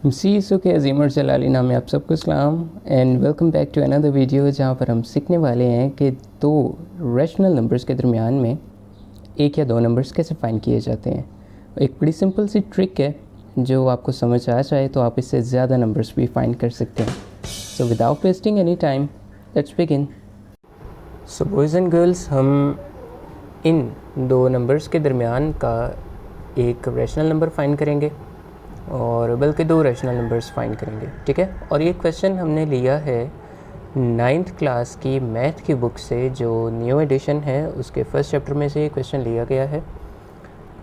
सीसो के अजीम और जलाली नाम है आप सबको सलाम and welcome back to another video जहाँ पर हम सीखने वाले हैं कि दो रैशनल नंबर्स के दरमियान में एक या दो नंबर्स कैसे फाइंड किए जाते हैं। एक बड़ी सिंपल सी ट्रिक है, जो आपको समझ आ जाए तो आप इससे ज़्यादा नंबर्स भी फाइंड कर सकते हैं। So without wasting any time let's begin. So boys and girls, हम इन दो नंबर्स के दरमियान का एक रैशनल नंबर फाइंड करेंगे और बल्कि दो रैशनल नंबर्स फाइंड करेंगे, ठीक है। और ये क्वेश्चन हमने लिया है 9th क्लास की मैथ की बुक से, जो न्यू एडिशन है उसके फर्स्ट चैप्टर में से ये क्वेश्चन लिया गया है।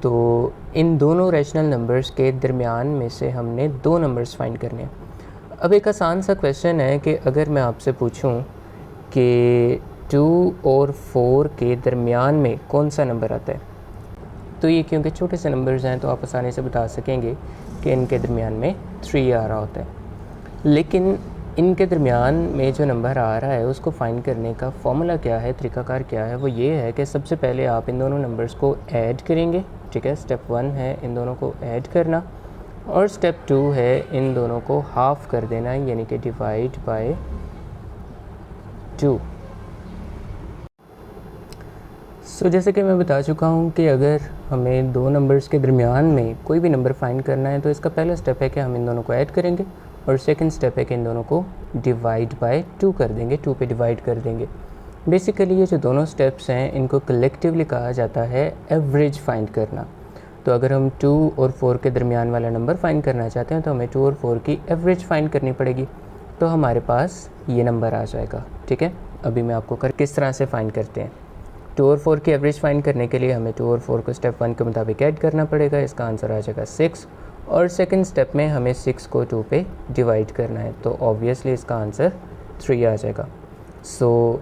तो इन दोनों रैशनल नंबर्स के दरमियान में से हमने दो नंबर्स फाइंड करने हैं। अब एक आसान सा क्वेश्चन है कि अगर मैं आपसे पूछूं कि 2 और 4 के दरमियान में कौन सा नंबर आता है, तो ये क्योंकि छोटे से नंबर्स हैं तो आप आसानी से बता सकेंगे कि इनके दरमियान में 3 आ रहा होता है। लेकिन इनके दरमियान में जो नंबर आ रहा है उसको फाइंड करने का फॉर्मूला क्या है, तरीकाकार क्या है, वो ये है कि सबसे पहले आप इन दोनों नंबर्स को ऐड करेंगे, ठीक है। स्टेप 1 है इन दोनों को ऐड करना, और स्टेप 2 है इन दोनों को हाफ कर देना, यानी कि डिवाइड बाय 2। सो जैसे कि मैं बता चुका हूँ कि अगर हमें दो नंबर्स के दरमियान में कोई भी नंबर फाइंड करना है तो इसका पहला स्टेप है कि हम इन दोनों को ऐड करेंगे, और सेकंड स्टेप है कि इन दोनों को डिवाइड बाय 2 कर देंगे, 2 पे डिवाइड कर देंगे। बेसिकली ये जो दोनों स्टेप्स हैं इनको कलेक्टिवली कहा जाता है एवरेज फाइंड करना। तो अगर हम 2 और 4 के दरमियान वाला नंबर फाइंड करना चाहते हैं तो हमें 2 और 4 की एवरेज फाइंड करनी पड़ेगी, तो हमारे पास ये नंबर आ जाएगा, ठीक है। अभी मैं आपको किस तरह से फाइंड करते हैं। 2 और 4 की एवरेज फाइंड करने के लिए हमें 2 और 4 को स्टेप 1 के मुताबिक ऐड करना पड़ेगा, इसका आंसर आ जाएगा 6, और सेकंड स्टेप में हमें 6 को 2 पे डिवाइड करना है, तो ऑब्वियसली इसका आंसर 3 आ जाएगा। So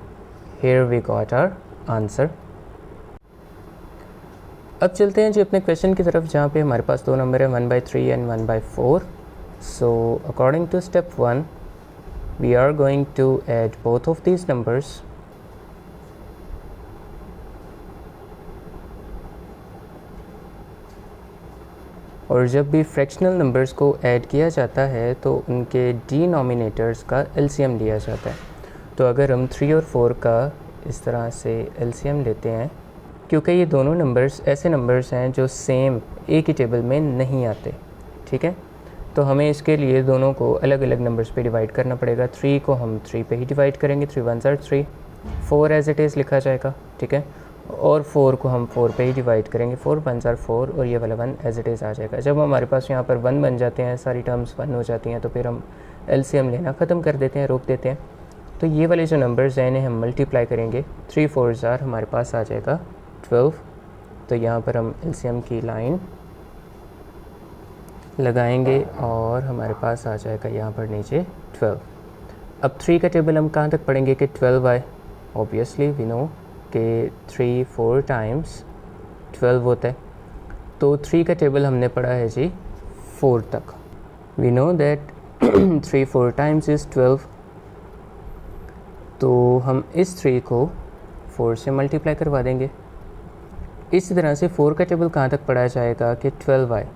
here we got our answer. अब चलते हैं जी अपने क्वेश्चन की तरफ, जहाँ पे हमारे पास दो नंबर है 1/3 and 1/4। So according to step 1 we are going to add both of these numbers. और जब भी फ्रैक्शनल नंबर्स को ऐड किया जाता है तो उनके डिनोमिनेटर्स का एलसीएम लिया जाता है। तो अगर हम 3 और 4 का इस तरह से एलसीएम लेते हैं, क्योंकि ये दोनों नंबर्स ऐसे नंबर्स हैं जो सेम एक ही टेबल में नहीं आते, ठीक है। तो हमें इसके लिए दोनों को अलग अलग नंबर्स पे डिवाइड करना पड़ेगा। 3 को हम 3 पे ही डिवाइड करेंगे, 3 1s are 3, 4 as it is लिखा जाएगा, ठीक है। और 4 को हम 4 पे ही डिवाइड करेंगे, 4 1s are 4, और ये वाला 1 एज इट इज़ आ जाएगा। जब हमारे पास यहाँ पर 1 बन जाते हैं, सारी टर्म्स 1 हो जाती हैं, तो फिर हम एलसीएम लेना ख़त्म कर देते हैं, रोक देते हैं। तो ये वाले जो नंबर्स हैं इन्हें हम मल्टीप्लाई करेंगे, 3 4s are हमारे पास आ जाएगा 12। तो यहाँ पर हम एलसीएम की लाइन लगाएंगे और हमारे पास आ जाएगा यहाँ पर नीचे 12। अब 3 का टेबल हम कहाँ तक पढ़ेंगे कि 12 आए। ऑब्वियसली वी नो कि 3 4 टाइम्स 12 होता है, तो 3 का टेबल हमने पढ़ा है जी 4 तक। We know that 3 4 times is 12, तो हम इस 3 को 4 से मल्टीप्लाई करवा देंगे। इसी तरह से 4 का टेबल कहाँ तक पढ़ा जाएगा कि 12 आए।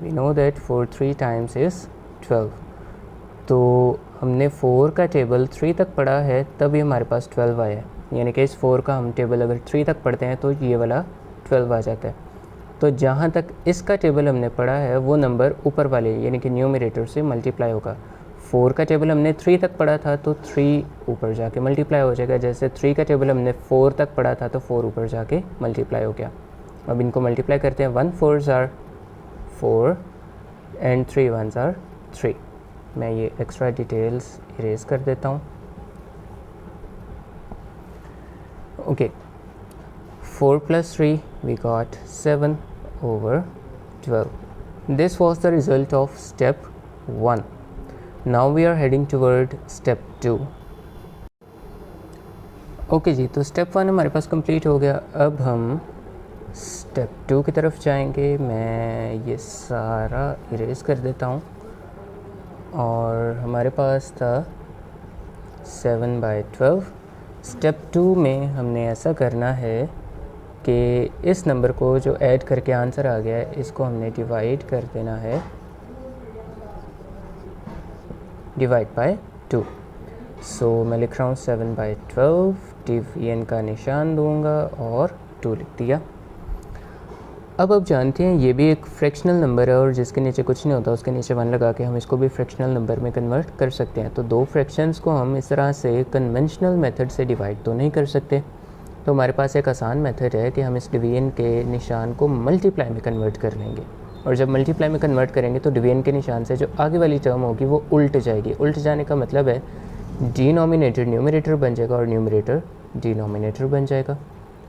We know that 4 3 times is 12, तो हमने 4 का टेबल 3 तक पढ़ा है तभी हमारे पास 12 आया है, यानी कि इस 4 का हम टेबल अगर 3 तक पढ़ते हैं तो ये वाला 12 आ जाता है। तो जहाँ तक इसका टेबल हमने पढ़ा है वो नंबर ऊपर वाले यानी कि न्यूमरेटर से मल्टीप्लाई होगा। 4 का टेबल हमने 3 तक पढ़ा था तो 3 ऊपर जाके मल्टीप्लाई हो जाएगा, जैसे 3 का टेबल हमने 4 तक पढ़ा था तो 4 ऊपर जाके मल्टीप्लाई हो गया। अब इनको मल्टीप्लाई करते हैं, 1 4s are 4 and 3 1s are 3। मैं ये एक्स्ट्रा डिटेल्स इरेज कर देता हूँ। Okay, 4 + 3 we got 7 over 12. This was the result of step 1. Now we are heading toward step 2. Okay जी, तो स्टेप 1 हमारे पास कंप्लीट हो गया। अब हम स्टेप 2 की तरफ जाएंगे। मैं ये सारा इरेज कर देता हूँ, और हमारे पास था 7/12। स्टेप 2 में हमने ऐसा करना है कि इस नंबर को जो ऐड करके आंसर आ गया है इसको हमने डिवाइड कर देना है डिवाइड बाय 2। सो मैं लिख रहा हूँ 7/12, डिवीजन का निशान दूंगा और 2 लिख दिया। अब आप जानते हैं ये भी एक फ्रैक्शनल नंबर है और जिसके नीचे कुछ नहीं होता उसके नीचे 1 लगा के हम इसको भी फ्रैक्शनल नंबर में कन्वर्ट कर सकते हैं। तो दो फ्रैक्शंस को हम इस तरह से कन्वेंशनल मेथड से डिवाइड तो नहीं कर सकते, तो हमारे पास एक आसान मेथड है कि हम इस डिवीजन के निशान को मल्टीप्लाई में कन्वर्ट कर लेंगे, और जब मल्टीप्लाई में कन्वर्ट करेंगे तो डिवीजन के निशान से जो आगे वाली टर्म होगी वो उल्ट जाएगी। उल्ट जाने का मतलब है डिनोमिनेटर न्यूमरेटर बन जाएगा और न्यूमरेटर डिनोमिनेटर बन जाएगा,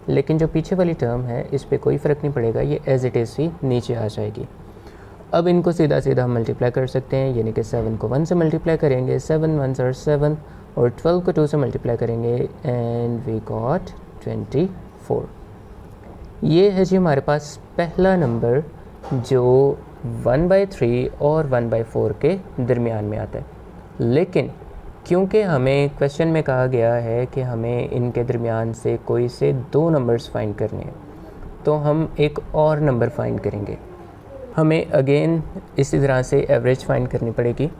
लेकिन जो पीछे वाली टर्म है इस पर कोई फ़र्क नहीं पड़ेगा, ये एज इट इज़ ही नीचे आ जाएगी। अब इनको सीधा सीधा हम मल्टीप्लाई कर सकते हैं, यानी कि 7 को 1 से मल्टीप्लाई करेंगे, 7 1s are 7, और 12 को 2 से मल्टीप्लाई करेंगे एंड वी गॉट 24। ये है जी हमारे पास पहला नंबर जो 1/3 और 1/4 के दरमियान में आता है। लेकिन क्योंकि हमें क्वेश्चन में कहा गया है कि हमें इनके दरमियान से कोई से 2 नंबर्स फाइंड करने हैं, तो हम एक और नंबर फाइंड करेंगे। हमें अगेन इसी तरह से एवरेज फाइंड करनी पड़ेगी।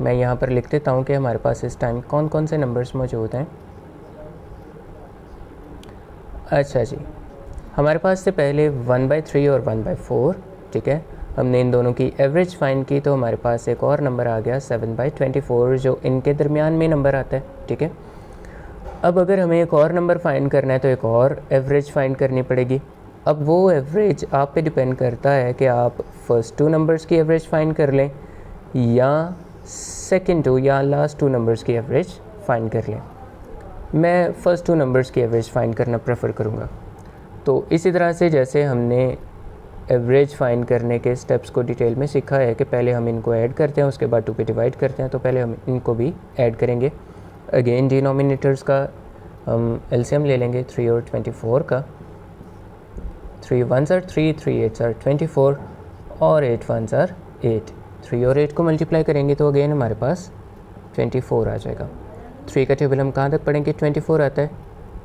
मैं यहाँ पर लिख देता हूँ कि हमारे पास इस टाइम कौन कौन से नंबर्स मौजूद हैं। अच्छा जी, हमारे पास से पहले 1/3 और 1/4, ठीक है, हमने इन दोनों की एवरेज फाइंड की तो हमारे पास एक और नंबर आ गया 7/24 जो इनके दरमियान में नंबर आता है, ठीक है। अब अगर हमें एक और नंबर फाइंड करना है तो एक और एवरेज फाइंड करनी पड़ेगी। अब वो एवरेज आप पे डिपेंड करता है कि आप फर्स्ट 2 नंबर्स की एवरेज फाइंड कर लें या सेकंड 2 या लास्ट 2 नंबर्स की एवरेज फाइंड कर लें। मैं फ़र्स्ट 2 नंबर्स की एवरेज फाइंड करना प्रेफर करूँगा। तो इसी तरह से जैसे हमने एवरेज फाइंड करने के स्टेप्स को डिटेल में सीखा है कि पहले हम इनको ऐड करते हैं उसके बाद 2 पे डिवाइड करते हैं, तो पहले हम इनको भी ऐड करेंगे। अगेन डिनोमिनेटर्स का हम एलसीएम ले लेंगे 3 और 24 का। 3 1s are 3, 3 8s are 24 और 8 1s are 8। 3 और 8 को मल्टीप्लाई करेंगे तो अगेन हमारे पास 24 आ जाएगा। 3 का टेबल हम कहाँ तक पढ़ेंगे? 24 आता है।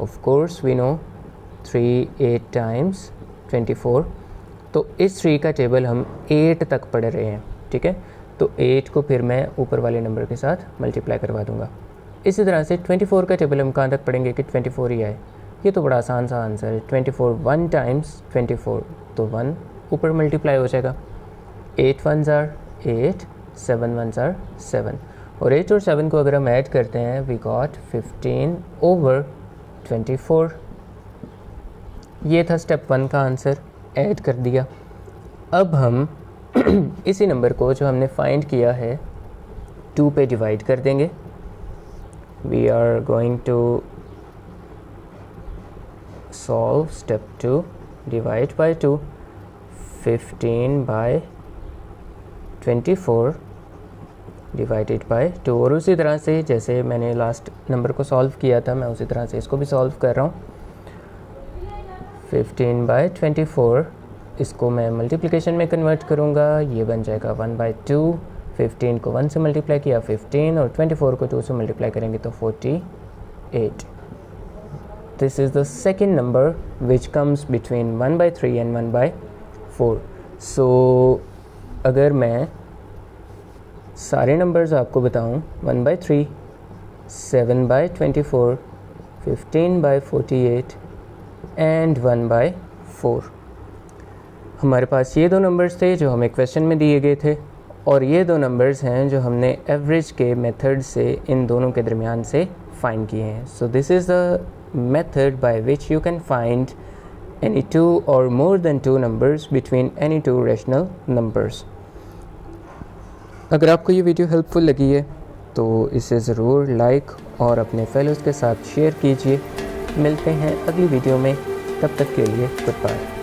Of course we know 3 8 times 24, तो इस 3 का टेबल हम 8 तक पढ़ रहे हैं, ठीक है। तो 8 को फिर मैं ऊपर वाले नंबर के साथ मल्टीप्लाई करवा दूंगा। इसी तरह से 24 का टेबल हम कहाँ तक पढ़ेंगे कि 24 ही आए। ये तो बड़ा आसान सा आंसर है। 24 1 टाइम्स 24, तो 1 ऊपर मल्टीप्लाई हो जाएगा। 8 1s are 8, 7 1s are 7, और 8 और 7 को अगर हम ऐड करते हैं वी गॉट 15/24। ये था स्टेप 1 का आंसर, ऐड कर दिया। अब हम इसी नंबर को जो हमने फाइंड किया है 2 पे डिवाइड कर देंगे। We are going to solve step 2, divide by 2, 15/24 divided by 2। और उसी तरह से जैसे मैंने लास्ट नंबर को सॉल्व किया था मैं उसी तरह से इसको भी सॉल्व कर रहा हूँ। 15/24 इसको मैं मल्टीप्लिकेशन में कन्वर्ट करूँगा, ये बन जाएगा 1/2। 15 को 1 से मल्टीप्लाई किया 15, और 24 को 2 से मल्टीप्लाई करेंगे तो 48। This is the second number which comes between 1/3 and 1/4। सो अगर मैं सारे नंबर्स आपको बताऊं 1/3, 7/24, 15/48 एंड 1/4, हमारे पास ये 2 नंबर्स थे जो हमें क्वेश्चन में दिए गए थे, और ये 2 नंबर्स हैं जो हमने एवरेज के मेथड से इन दोनों के दरमियान से फाइंड किए हैं। So this is the method by which you can find any 2 or more than 2 numbers between any 2 rational numbers। अगर आपको ये वीडियो हेल्पफुल लगी है तो इसे ज़रूर लाइक और अपने फेलोज़ के साथ शेयर कीजिए। मिलते हैं अगली वीडियो में, तब तक के लिए गुड बाय।